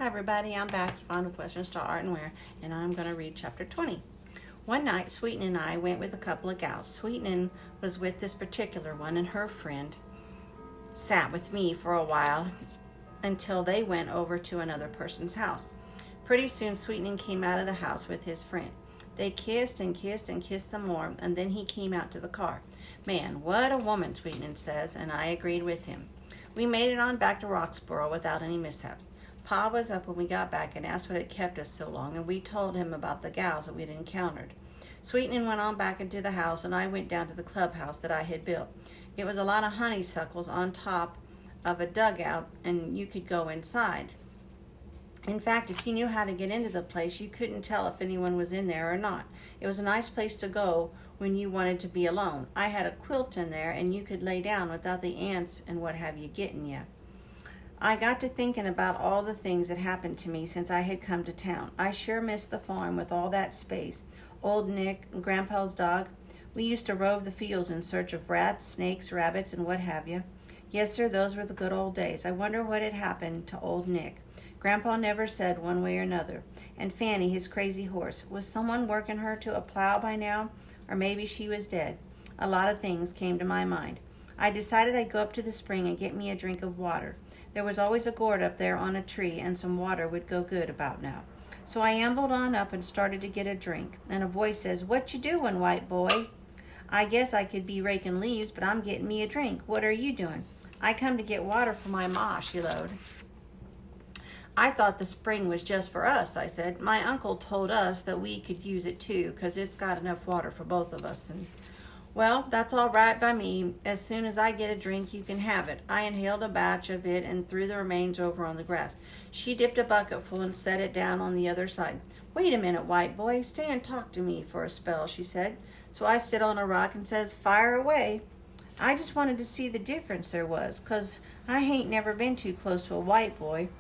Hi everybody, I'm back, Yvonne with Western Star Art and Wear, and I'm going to read chapter 20. One night, Sweeten and I went with a couple of gals. Sweeten was with this particular one, and her friend sat with me for a while until they went over to another person's house. Pretty soon, Sweeten came out of the house with his friend. They kissed and kissed and kissed some more, and then he came out to the car. Man, what a woman, Sweeten says, and I agreed with him. We made it on back to Roxborough without any mishaps. Pa was up when we got back and asked what had kept us so long, and we told him about the gals that we'd encountered. Sweetening went on back into the house, and I went down to the clubhouse that I had built. It was a lot of honeysuckles on top of a dugout, and you could go inside. In fact, if you knew how to get into the place, you couldn't tell if anyone was in there or not. It was a nice place to go when you wanted to be alone. I had a quilt in there, and you could lay down without the ants and what have you getting you. I got to thinking about all the things that happened to me since I had come to town. I sure missed the farm with all that space. Old Nick and Grandpa's dog. We used to rove the fields in search of rats, snakes, rabbits, and what have you. Yes, sir, those were the good old days. I wonder what had happened to old Nick. Grandpa never said one way or another. And Fanny, his crazy horse. Was someone working her to a plow by now? Or maybe she was dead. A lot of things came to my mind. I decided I'd go up to the spring and get me a drink of water. There was always a gourd up there on a tree, and some water would go good about now. So I ambled on up and started to get a drink, and a voice says, "What you doing, white boy?" I guess I could be raking leaves, but I'm getting me a drink. What are you doing? I come to get water for my ma, she lowed. I thought the spring was just for us, I said. My uncle told us that we could use it too, 'cause it's got enough water for both of us. And well, that's all right by me. As soon as I get a drink, you can have it. I inhaled a batch of it and threw the remains over on the grass. She dipped a bucketful and set it down on the other side. "Wait a minute, white boy. Stay and talk to me for a spell," she said. So I sit on a rock and says, "Fire away." I just wanted to see the difference there was, 'cause I hain't never been too close to a white boy.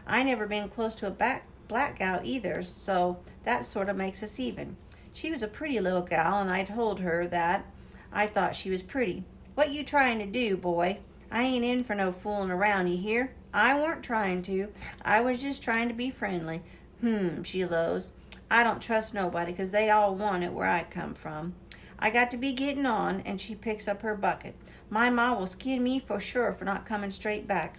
I never been close to a black gal either, so that sort of makes us even. She was a pretty little gal, and I told her that I thought she was pretty. "What you trying to do, boy? I ain't in for no fooling around, you hear? I weren't trying to. I was just trying to be friendly." She lows. "I don't trust nobody, 'cause they all want it where I come from. I got to be getting on," and she picks up her bucket. "My ma will skin me for sure for not coming straight back."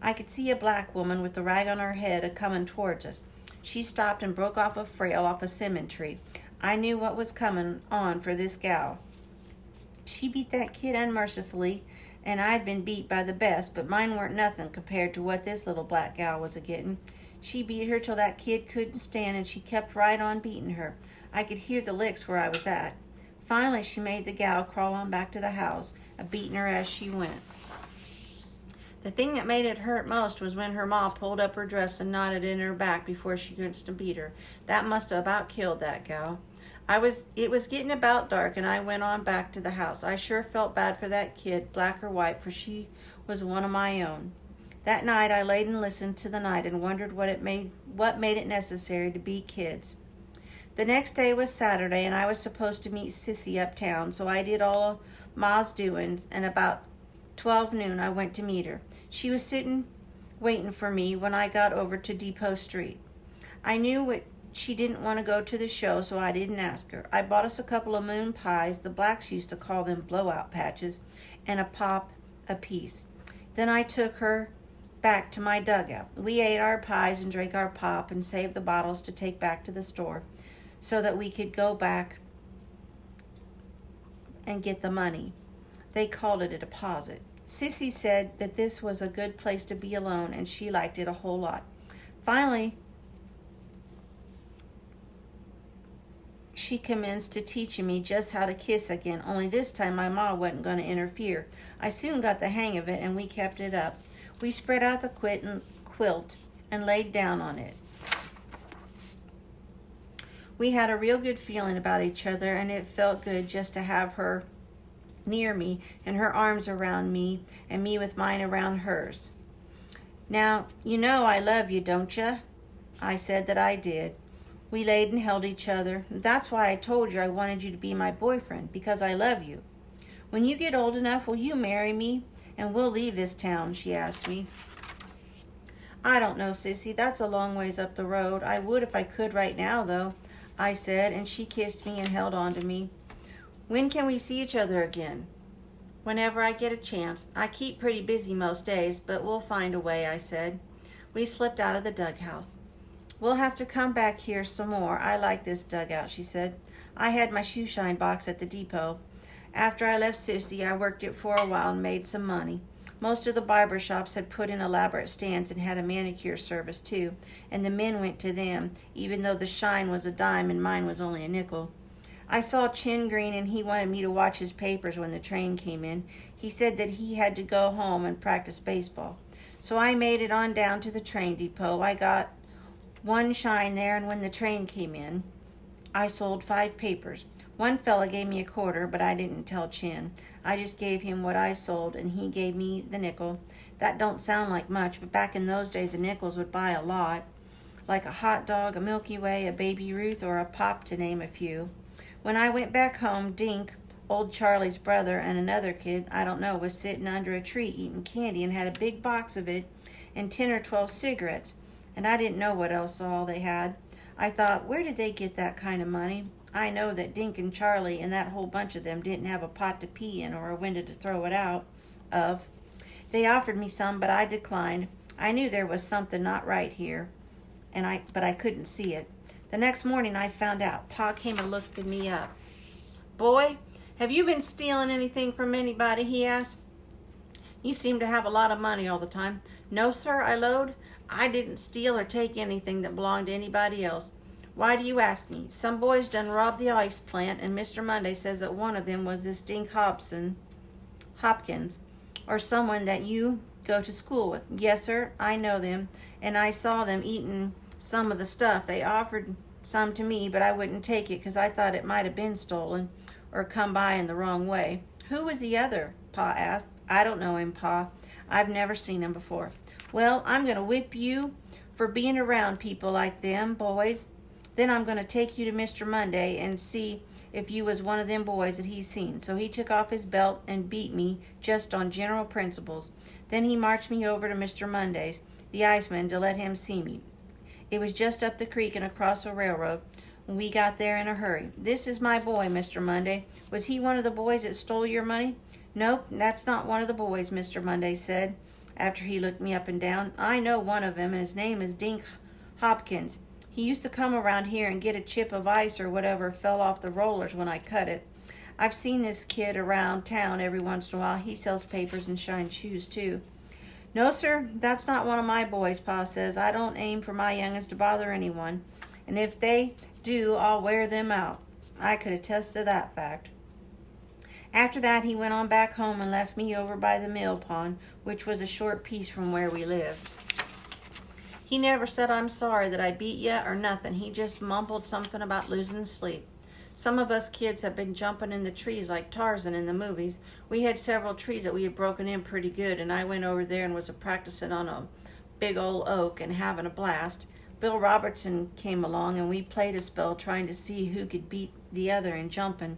I could see a black woman with the rag on her head a-coming towards us. She stopped and broke off a frail off a cinnamon tree. I knew what was coming on for this gal. She beat that kid unmercifully, and I'd been beat by the best, but mine weren't nothing compared to what this little black gal was a-getting. She beat her till that kid couldn't stand, and she kept right on beating her. I could hear the licks where I was at. Finally, she made the gal crawl on back to the house, a-beating her as she went. The thing that made it hurt most was when her ma pulled up her dress and knotted it in her back before she could beat her. That must have about killed that gal. It was getting about dark, and I went on back to the house. I sure felt bad for that kid, black or white, for she was one of my own. That night I laid and listened to the night and wondered what made it necessary to be kids. The next day was Saturday, and I was supposed to meet Sissy uptown, so I did all of ma's doings, and about 12 noon I went to meet her. She was sitting waiting for me when I got over to Depot Street. I knew she didn't want to go to the show, so I didn't ask her. I bought us a couple of moon pies, the blacks used to call them blowout patches, and a pop apiece. Then I took her back to my dugout. We ate our pies and drank our pop and saved the bottles to take back to the store so that we could go back and get the money. They called it a deposit. Sissy said that this was a good place to be alone, and she liked it a whole lot. Finally, she commenced to teaching me just how to kiss again, only this time my ma wasn't going to interfere. I soon got the hang of it, and we kept it up. We spread out the quilt and laid down on it. We had a real good feeling about each other, and it felt good just to have her near me and her arms around me and me with mine around hers. "Now, you know I love you, don't you?" I said that I did. We laid and held each other. "That's why I told you I wanted you to be my boyfriend, because I love you. When you get old enough, will you marry me? And we'll leave this town," she asked me. I don't know, Sissy. That's a long ways up the road. I would if I could right now, though, I said, and she kissed me and held on to me. When can we see each other again? Whenever I get a chance. I keep pretty busy most days, but we'll find a way, I said. We slipped out of the dughouse. We'll have to come back here some more. I like this dugout, she said. I had my shoe shine box at the depot. After I left Sissy, I worked it for a while and made some money. Most of the barber shops had put in elaborate stands and had a manicure service too, and the men went to them, even though the shine was a dime and mine was only a nickel. I saw Chin Green, and he wanted me to watch his papers when the train came in. He said that he had to go home and practice baseball. So I made it on down to the train depot. I got one shine there, and when the train came in, I sold 5 papers. One fella gave me a quarter, but I didn't tell Chin. I just gave him what I sold, and he gave me the nickel. That don't sound like much, but back in those days, the nickels would buy a lot, like a hot dog, a Milky Way, a Baby Ruth, or a Pop, to name a few. When I went back home, Dink, old Charlie's brother, and another kid, I don't know, was sitting under a tree eating candy and had a big box of it and 10 or 12 cigarettes, and I didn't know what else all they had. I thought, where did they get that kind of money? I know that Dink and Charlie and that whole bunch of them didn't have a pot to pee in or a window to throw it out of. They offered me some, but I declined. I knew there was something not right here, but I couldn't see it. The next morning I found out. Pa came and looked me up. Boy, have you been stealing anything from anybody? He asked. You seem to have a lot of money all the time. No, sir, I lowed. I didn't steal or take anything that belonged to anybody else. Why do you ask me? Some boys done robbed the ice plant, and Mr. Monday says that one of them was this Dink Hopkins, or someone that you go to school with. Yes, sir, I know them, and I saw them eating some of the stuff. They offered some to me, but I wouldn't take it because I thought it might have been stolen or come by in the wrong way. Who was the other? Pa asked. I don't know him, Pa. I've never seen him before. Well, I'm going to whip you for being around people like them, boys. Then I'm going to take you to Mr. Monday and see if you was one of them boys that he's seen. So he took off his belt and beat me just on general principles. Then he marched me over to Mr. Monday's, the iceman, to let him see me. It was just up the creek and across a railroad. We got there in a hurry. This is my boy, Mr. Monday. Was he one of the boys that stole your money? Nope, that's not one of the boys, Mr. Monday said, after he looked me up and down. I know one of them, and his name is Dink Hopkins. He used to come around here and get a chip of ice or whatever fell off the rollers when I cut it. I've seen this kid around town every once in a while. He sells papers and shine shoes, too. No, sir, that's not one of my boys, Pa says. I don't aim for my young'uns to bother anyone, and if they do, I'll wear them out. I could attest to that fact. After that, he went on back home and left me over by the mill pond, which was a short piece from where we lived. He never said I'm sorry that I beat you or nothing. He just mumbled something about losing sleep. Some of us kids have been jumping in the trees like Tarzan in the movies. We had several trees that we had broken in pretty good, and I went over there and was practicing on a big old oak and having a blast. Bill Robertson came along, and we played a spell trying to see who could beat the other in jumping.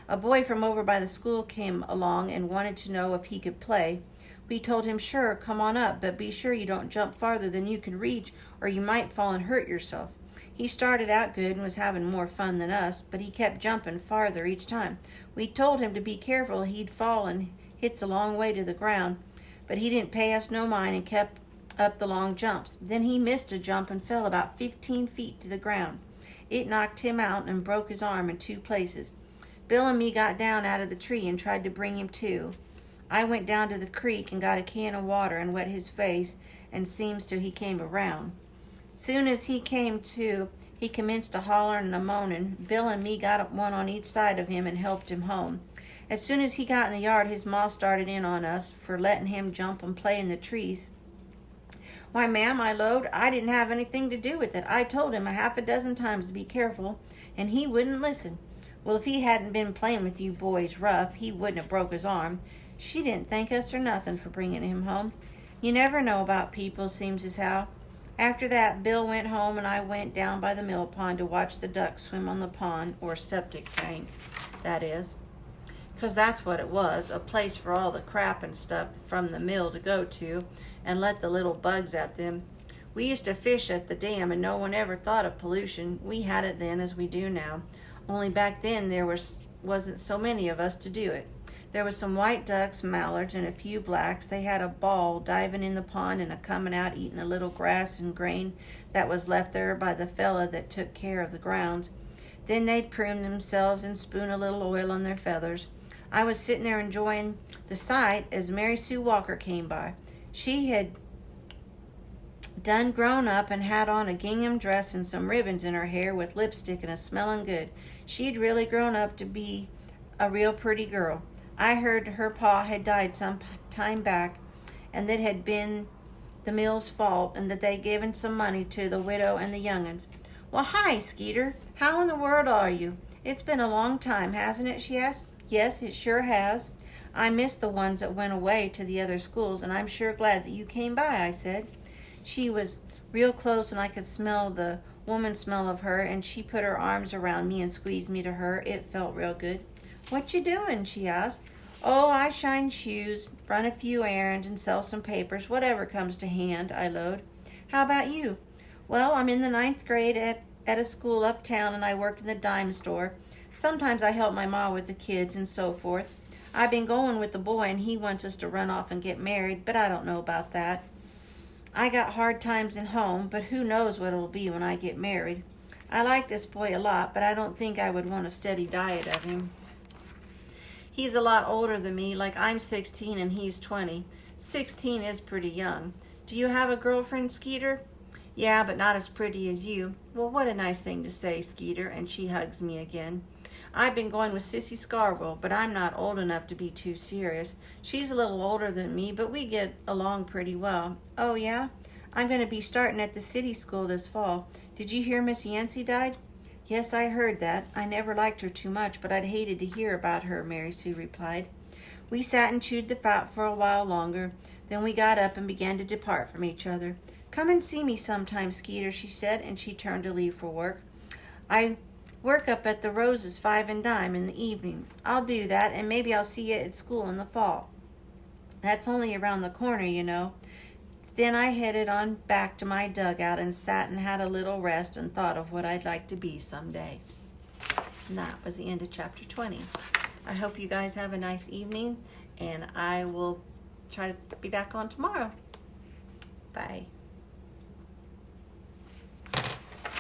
A boy from over by the school came along and wanted to know if he could play. We told him, sure, come on up, but be sure you don't jump farther than you can reach, or you might fall and hurt yourself. He started out good and was having more fun than us, but he kept jumping farther each time. We told him to be careful, he'd fall and hits a long way to the ground, but he didn't pay us no mind and kept up the long jumps. Then he missed a jump and fell about 15 feet to the ground. It knocked him out and broke his arm in 2 places. Bill and me got down out of the tree and tried to bring him to. I went down to the creek and got a can of water and wet his face, and seems to he came around. Soon as he came to, he commenced a hollering and a moaning. Bill and me got one on each side of him and helped him home. As soon as he got in the yard, his ma started in on us for letting him jump and play in the trees. Why, ma'am, I lowed, I didn't have anything to do with it. I told him 6 times to be careful, and he wouldn't listen. Well, if he hadn't been playing with you boys rough, he wouldn't have broke his arm. She didn't thank us or nothing for bringing him home. You never know about people, seems as how. After that, Bill went home, and I went down by the mill pond to watch the ducks swim on the pond, or septic tank, that is. 'Cause that's what it was, a place for all the crap and stuff from the mill to go to, and let the little bugs at them. We used to fish at the dam, and no one ever thought of pollution. We had it then as we do now. Only back then there wasn't so many of us to do it. There was some white ducks, mallards, and a few blacks. They had a ball diving in the pond and a coming out eating a little grass and grain that was left there by the fella that took care of the grounds. Then they'd prune themselves and spoon a little oil on their feathers. I was sitting there enjoying the sight as Mary Sue Walker came by. She had done grown up and had on a gingham dress and some ribbons in her hair with lipstick and a smelling good. She'd really grown up to be a real pretty girl. I heard her pa had died some time back, and that had been the mill's fault, and that they'd given some money to the widow and the young'uns. Well, hi, Skeeter. How in the world are you? It's been a long time, hasn't it? She asked. Yes, it sure has. I missed the ones that went away to the other schools, and I'm sure glad that you came by, I said. She was real close, and I could smell the woman smell of her, and she put her arms around me and squeezed me to her. It felt real good. What you doing? She asked. Oh, I shine shoes, run a few errands, and sell some papers, whatever comes to hand, I lowed. How about you? Well, I'm in the 9th grade at a school uptown, and I work in the dime store. Sometimes I help my ma with the kids and so forth. I've been going with the boy, and he wants us to run off and get married, but I don't know about that. I got hard times at home, but who knows what it'll be when I get married. I like this boy a lot, but I don't think I would want a steady diet of him. He's a lot older than me, like I'm 16 and he's 20. 16 is pretty young. Do you have a girlfriend, Skeeter? Yeah, but not as pretty as you. Well, what a nice thing to say, Skeeter, and she hugs me again. I've been going with Sissy Scarborough, but I'm not old enough to be too serious. She's a little older than me, but we get along pretty well. Oh, yeah? I'm going to be starting at the city school this fall. Did you hear Miss Yancey died? Yes, I heard that. I never liked her too much, but I'd hated to hear about her, Mary Sue replied. We sat and chewed the fat for a while longer. Then we got up and began to depart from each other. Come and see me sometime, Skeeter, she said, and she turned to leave for work. I work up at the Roses 5 and dime in the evening. I'll do that, and maybe I'll see you at school in the fall. That's only around the corner, you know. Then I headed on back to my dugout and sat and had a little rest and thought of what I'd like to be someday. And that was the end of chapter 20. I hope you guys have a nice evening, and I will try to be back on tomorrow. Bye.